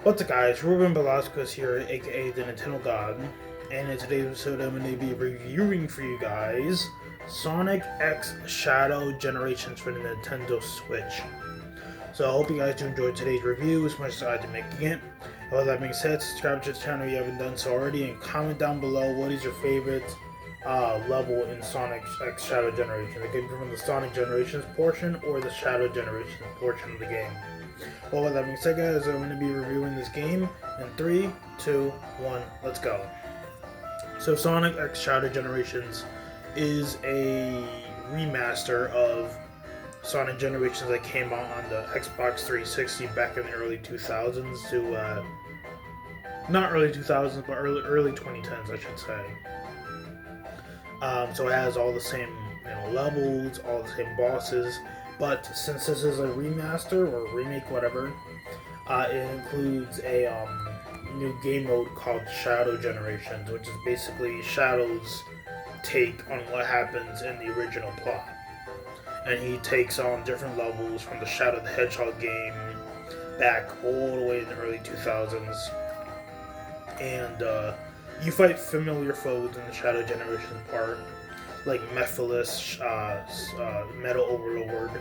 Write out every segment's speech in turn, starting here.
What's up, guys? Ruben Velasquez here, aka the Nintendo God, and in today's episode, I'm going to be reviewing for you guys Sonic X Shadow Generations for the Nintendo Switch. So I hope you guys do enjoy today's review as much as I did making it. With that being said, subscribe to the channel if you haven't done so already, and comment down below what is your favorite level in Sonic X Shadow Generation. It could be from the Sonic Generations portion or the Shadow Generations portion of the game. Well, with that being said, guys, I'm going to be reviewing this game in 3, 2, 1, let's go. So, Sonic X Shadow Generations is a remaster of Sonic Generations that came out on the Xbox 360 back in the early 2000s to, not early 2000s, but early 2010s, I should say. So it has all the same levels, all the same bosses, but since this is a remaster or remake, whatever, it includes a new game mode called Shadow Generations, which is basically Shadow's take on what happens in the original plot. And he takes on different levels from the Shadow the Hedgehog game back all the way in the early 2000s. And you fight familiar foes in the Shadow Generations part, like Mephiles, Metal Overlord,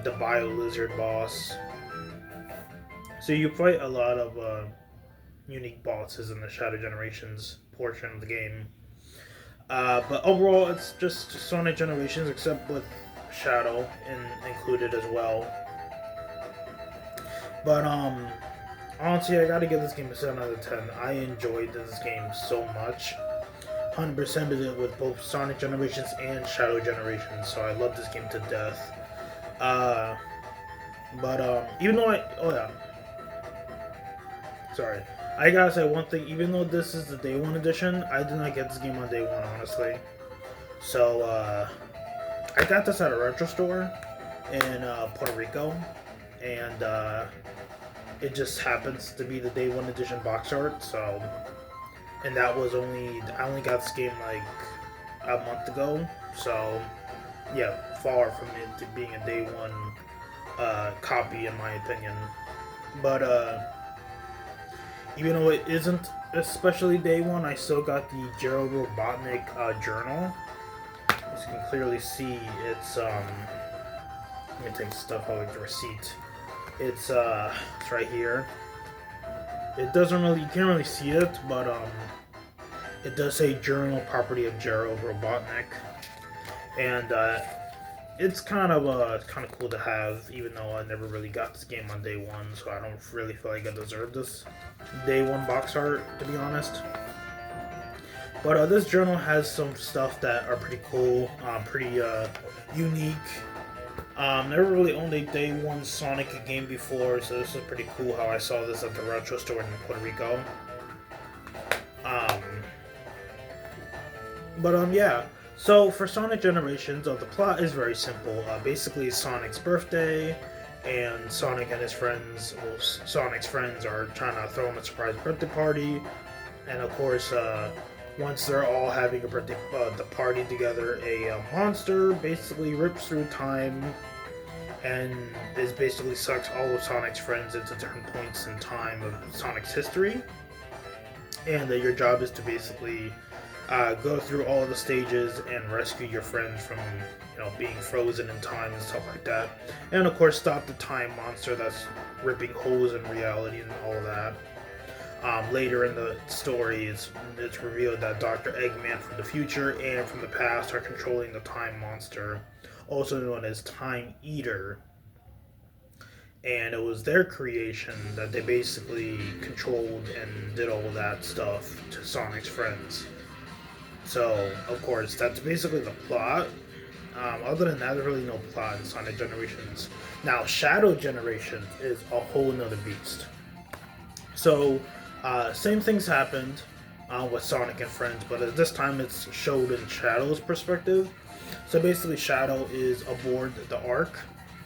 the Bio Lizard boss. So you fight a lot of unique bosses in the Shadow Generations portion of the game. But overall, it's just Sonic Generations, except with Shadow included as well. But honestly, I gotta give this game a 7 out of 10. I enjoyed this game so much. 100% of it with both Sonic Generations and Shadow Generations, so I love this game to death. But even though sorry, I gotta say one thing. Even though this is the Day One edition, I did not get this game on Day One, honestly. So I got this at a retro store in Puerto Rico, and it just happens to be the Day One edition box art. So, and I only got this game like a month ago. So yeah, far from it being a Day One copy in my opinion. But even though it isn't especially Day One, I still got the Gerald Robotnik journal. As you can clearly see, it's let me take stuff out of the receipt. It's right here. It doesn't really, you can't really see it, but it does say journal property of Gerald Robotnik, and it's kind of cool to have, even though I never really got this game on Day One, so I don't really feel like I deserve this Day One box art, to be honest. But this journal has some stuff that are pretty cool, pretty unique. Never really owned a Day One Sonic game before, so this is pretty cool how I saw this at the retro store in Puerto Rico. Yeah. So for Sonic Generations, the plot is very simple. Basically, it's Sonic's birthday, and Sonic and his friends, Sonic's friends, are trying to throw him a surprise birthday party. And of course, once they're all having the party together, a monster basically rips through time and basically sucks all of Sonic's friends into different points in time of Sonic's history. And your job is to basically go through all of the stages and rescue your friends from being frozen in time and stuff like that. And of course, stop the time monster that's ripping holes in reality and all of that. Later in the story, it's revealed that Dr. Eggman from the future and from the past are controlling the Time Monster, also known as Time Eater. And it was their creation that they basically controlled and did all that stuff to Sonic's friends. So, of course, that's basically the plot. Other than that, there's really no plot in Sonic Generations. Now, Shadow Generations is a whole nother beast. So, same things happened with Sonic and Friends, but at this time it's showed in Shadow's perspective. So basically, Shadow is aboard the Ark,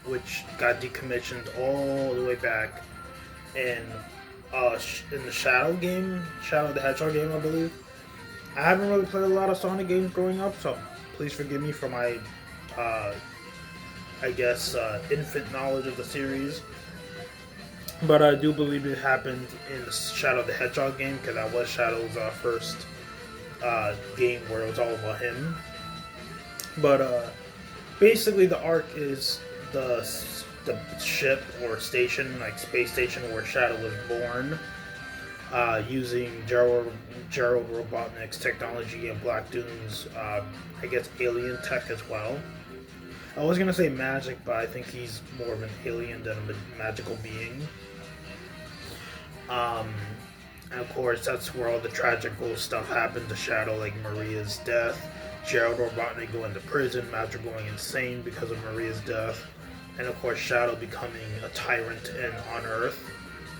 which got decommissioned all the way back in the Shadow game, Shadow the Hedgehog game, I believe. I haven't really played a lot of Sonic games growing up, so please forgive me for my, infant knowledge of the series. But I do believe it happened in Shadow the Hedgehog game, because that was Shadow's first game where it was all about him. But basically, the arc is the ship or station, like space station, where Shadow was born, using Gerald Robotnik's technology and Black Doom's, I guess, alien tech as well. I was gonna say magic, but I think he's more of an alien than a magical being. Um, and of course, that's where all the tragical stuff happened to Shadow, like Maria's death, Gerald Robotnik going to prison after going insane because of Maria's death, and of course, Shadow becoming a tyrant on Earth,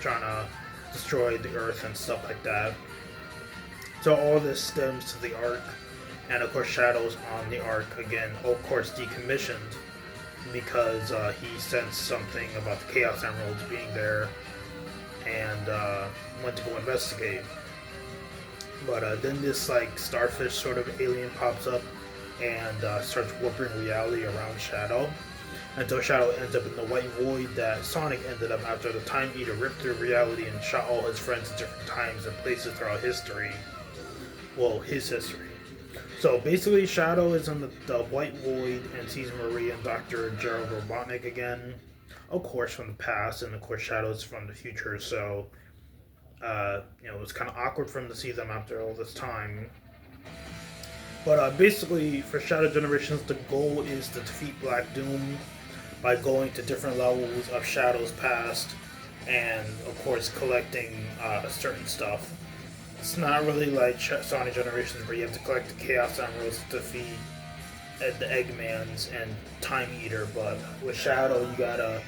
trying to destroy the Earth and stuff like that. So all this stems to the arc, and of course, Shadow's on the arc again, of course, decommissioned because he sensed something about the Chaos Emeralds being there and went to go investigate. But then this like starfish sort of alien pops up and starts warping reality around Shadow until Shadow ends up in the white void that Sonic ended up after the Time Eater ripped through reality and shot all his friends at different times and places throughout history. Well, his history. So basically, Shadow is in the white void and sees Maria and Dr. Gerald Robotnik again. Of course, from the past, and of course, Shadow's from the future. So, it was kind of awkward for him to see them after all this time. But basically, for Shadow Generations, the goal is to defeat Black Doom by going to different levels of Shadow's past and, of course, collecting certain stuff. It's not really like Sonic Generations where you have to collect the Chaos Emeralds to defeat the Eggmans and Time Eater, but with Shadow you gotta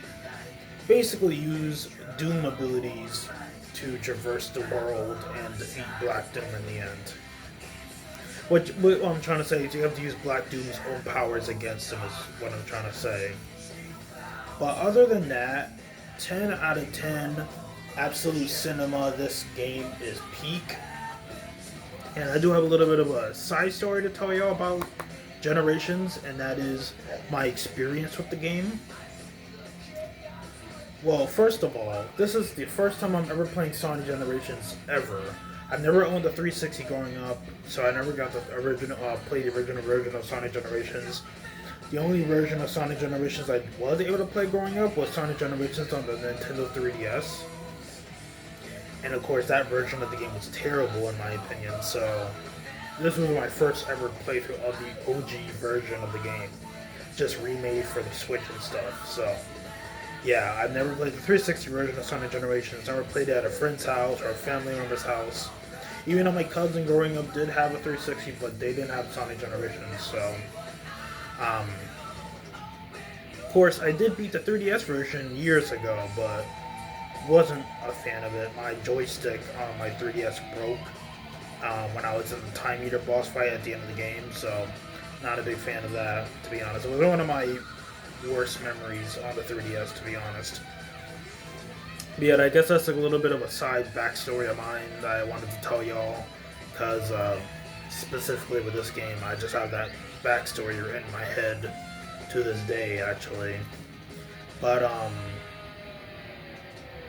basically use Doom abilities to traverse the world and defeat Black Doom in the end. What I'm trying to say is you have to use Black Doom's own powers against him is what I'm trying to say. But other than that, 10 out of 10, absolute cinema. This game is peak. And I do have a little bit of a side story to tell y'all about Generations, and that is my experience with the game. Well, first of all, this is the first time I'm ever playing Sonic Generations ever. I've never owned a 360 growing up, so I never got the original, play the original version of Sonic Generations. The only version of Sonic Generations I was able to play growing up was Sonic Generations on the Nintendo 3DS. And of course, that version of the game was terrible in my opinion, so this was my first ever playthrough of the OG version of the game. Just remade for the Switch and stuff, so yeah, I've never played the 360 version of Sonic Generations. I never played it at a friend's house or a family member's house. Even though my cousin growing up did have a 360, but they didn't have Sonic Generations, so of course, I did beat the 3DS version years ago, but wasn't a fan of it. My joystick on my 3DS broke when I was in the Time Eater boss fight at the end of the game, so not a big fan of that, to be honest. It was one of my worst memories on the 3DS, to be honest. But yeah, I guess that's a little bit of a side backstory of mine that I wanted to tell y'all, because specifically with this game, I just have that backstory in my head to this day, actually. But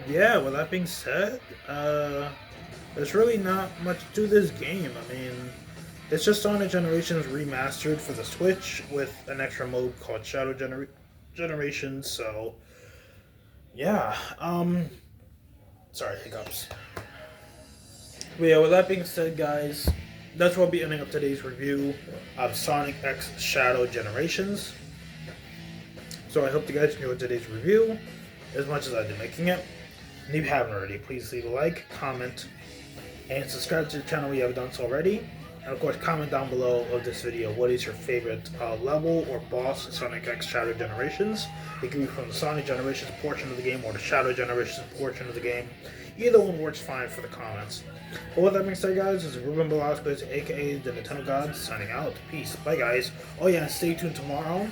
yeah, with that being said, there's really not much to this game. I mean, it's just Sonic Generations remastered for the Switch with an extra mode called Shadow Generations, so yeah, sorry, hiccups. But yeah, with that being said, guys, that's where I'll be ending up today's review of Sonic X Shadow Generations. So I hope you guys enjoyed today's review as much as I did making it. And if you haven't already, please leave a like, comment, and subscribe to the channel if you haven't done so already. And of course, comment down below of this video what is your favorite level or boss in Sonic X Shadow Generations. It can be from the Sonic Generations portion of the game or the Shadow Generations portion of the game. Either one works fine for the comments. But with that being said, guys, this is Ruben Velasquez, aka the Nintendo God, signing out. Peace. Bye, guys. Oh yeah, and stay tuned tomorrow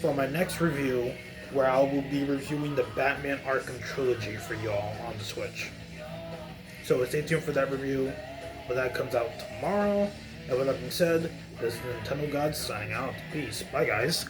for my next review, where I will be reviewing the Batman Arkham Trilogy for y'all on the Switch. So stay tuned for that review, but that comes out tomorrow. And with that being said, this is Nintendo God signing out. Peace. Bye, guys.